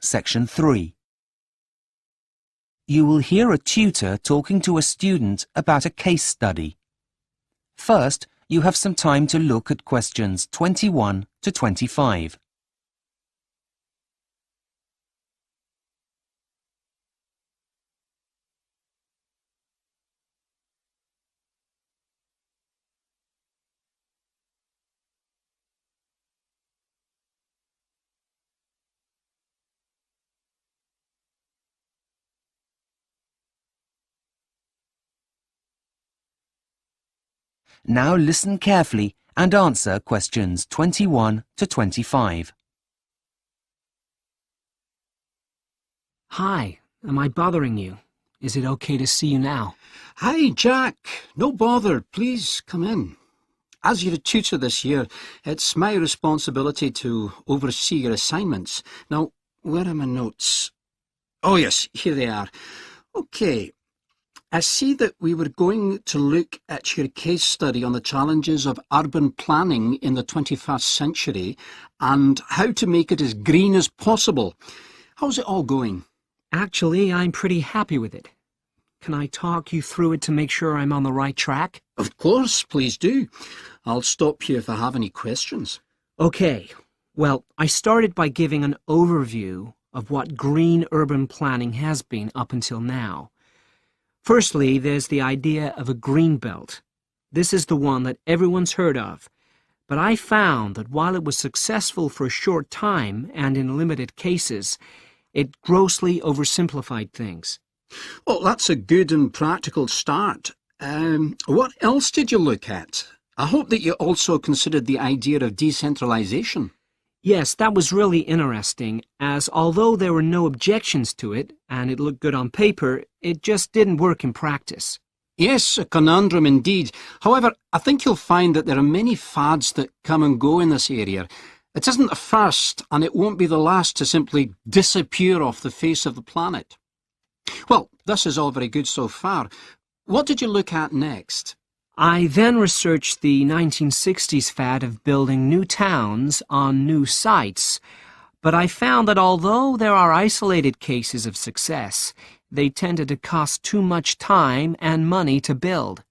Section 3. You will hear a tutor talking to a student about a case study. First, you have some time to look at questions 21 to 25. Now listen carefully and answer questions 21 to 25. Hi, am I bothering you? Is it okay to see you now? Hi, Jack. No bother. Please come in. As you're a tutor this year, it's my responsibility to oversee your assignments. Now, where are my notes? Oh yes, here they are. Okay. I see that we were going to look at your case study on the challenges of urban planning in the 21st century and how to make it as green as possible. How's it all going? Actually, I'm pretty happy with it. Can I talk you through it to make sure I'm on the right track? Of course, please do. I'll stop you if I have any questions. Okay. Well, I started by giving an overview of what green urban planning has been up until now. Firstly, there's the idea of a green belt. This is the one that everyone's heard of. But I found that while it was successful for a short time and in limited cases, it grossly oversimplified things. Well, that's a good and practical start. What else did you look at? I hope that you also considered the idea of decentralization. Yes, that was really interesting, as although there were no objections to it, and it looked good on paper, it just didn't work in practice. Yes, a conundrum indeed. However, I think you'll find that there are many fads that come and go in this area. It isn't the first, and it won't be the last to simply disappear off the face of the planet. Well, this is all very good so far. What did you look at next? I then researched the 1960s fad of building new towns on new sites, but I found that although there are isolated cases of success, they tended to cost too much time and money to build.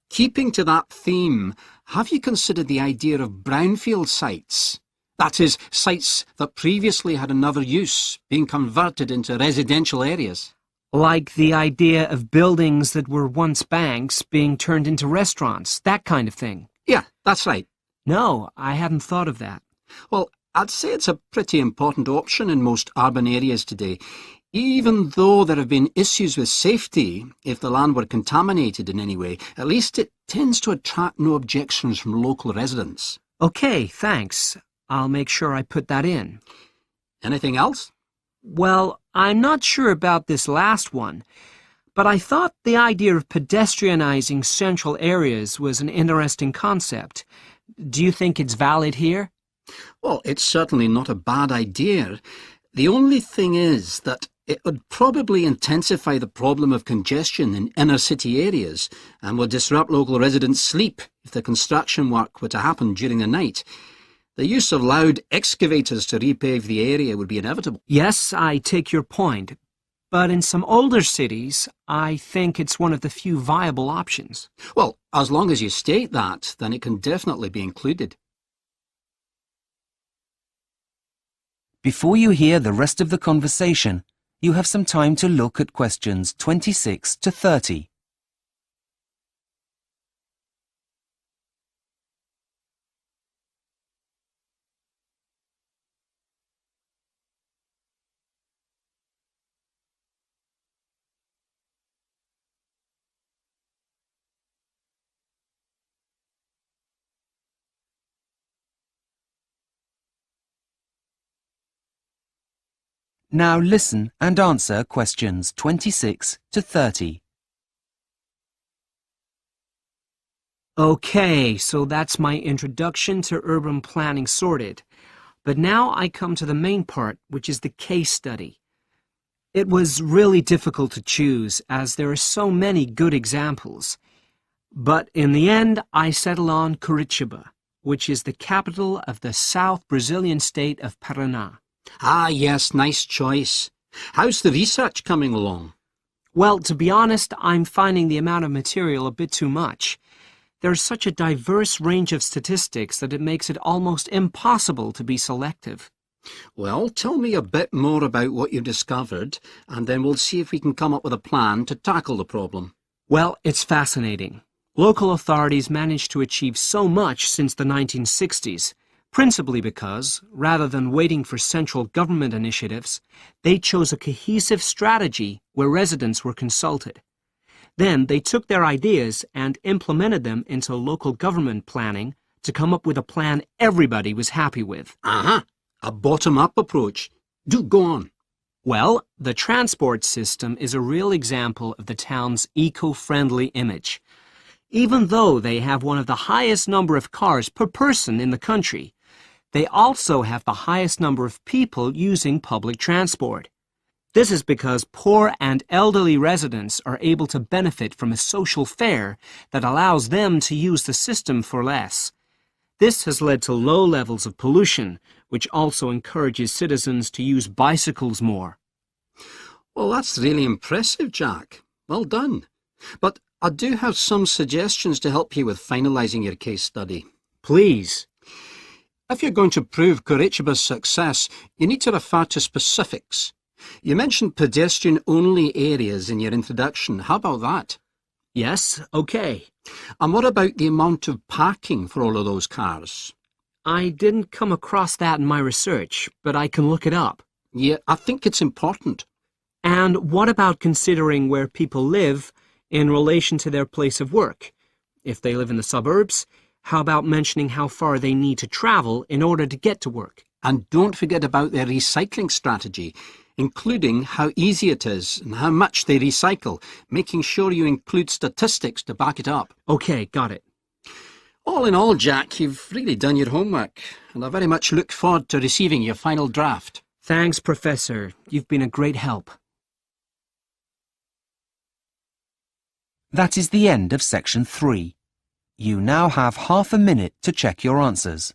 Keeping to that theme, have you considered the idea of brownfield sites? That is, sites that previously had another use, being converted into residential areas. Like the idea of buildings that were once banks being turned into restaurants, that kind of thing. Yeah, that's right. No, I hadn't thought of that. Well, I'd say it's a pretty important option in most urban areas today. Even though there have been issues with safety, if the land were contaminated in any way, at least it tends to attract no objections from local residents. Okay, thanks. I'll make sure I put that in. Anything else? Well, I'm not sure about this last one, but I thought the idea of pedestrianizing central areas was an interesting concept. Do you think it's valid here? Well, it's certainly not a bad idea. The only thing is that it would probably intensify the problem of congestion in inner city areas and would disrupt local residents' sleep if the construction work were to happen during the night. The use of loud excavators to repave the area would be inevitable. Yes, I take your point. But in some older cities, I think it's one of the few viable options. Well, as long as you state that, then it can definitely be included. Before you hear the rest of the conversation, you have some time to look at questions 26 to 30. Now listen and answer questions 26 to 30. Okay, so that's my introduction to urban planning sorted. But now I come to the main part, which is the case study. It was really difficult to choose, as there are so many good examples. But in the end, I settled on Curitiba, which is the capital of the South Brazilian state of Paraná. Ah, yes, nice choice. How's the research coming along? Well, to be honest, I'm finding the amount of material a bit too much. There's such a diverse range of statistics that it makes it almost impossible to be selective. Well, tell me a bit more about what you've discovered, and then we'll see if we can come up with a plan to tackle the problem. Well, it's fascinating. Local authorities managed to achieve so much since the 1960s, principally because, rather than waiting for central government initiatives, they chose a cohesive strategy where residents were consulted. Then they took their ideas and implemented them into local government planning to come up with a plan everybody was happy with. A bottom-up approach. Do go on. Well, the transport system is a real example of the town's eco-friendly image. Even though they have one of the highest number of cars per person in the country, they also have the highest number of people using public transport. This is because poor and elderly residents are able to benefit from a social fare that allows them to use the system for less. This has led to low levels of pollution, which also encourages citizens to use bicycles more. Well, that's really impressive, Jack. Well done. But I do have some suggestions to help you with finalising your case study. Please. If you're going to prove Curitiba's success, you need to refer to specifics. You mentioned pedestrian-only areas in your introduction. How about that? Yes, okay. And what about the amount of parking for all of those cars? I didn't come across that in my research, but I can look it up. Yeah, I think it's important. And what about considering where people live in relation to their place of work? If they live in the suburbs, how about mentioning how far they need to travel in order to get to work? And don't forget about their recycling strategy, including how easy it is and how much they recycle, making sure you include statistics to back it up. Okay, got it. All in all, Jack, you've really done your homework, and I very much look forward to receiving your final draft. Thanks, Professor. You've been a great help. That is the end of section 3. You now have half a minute to check your answers.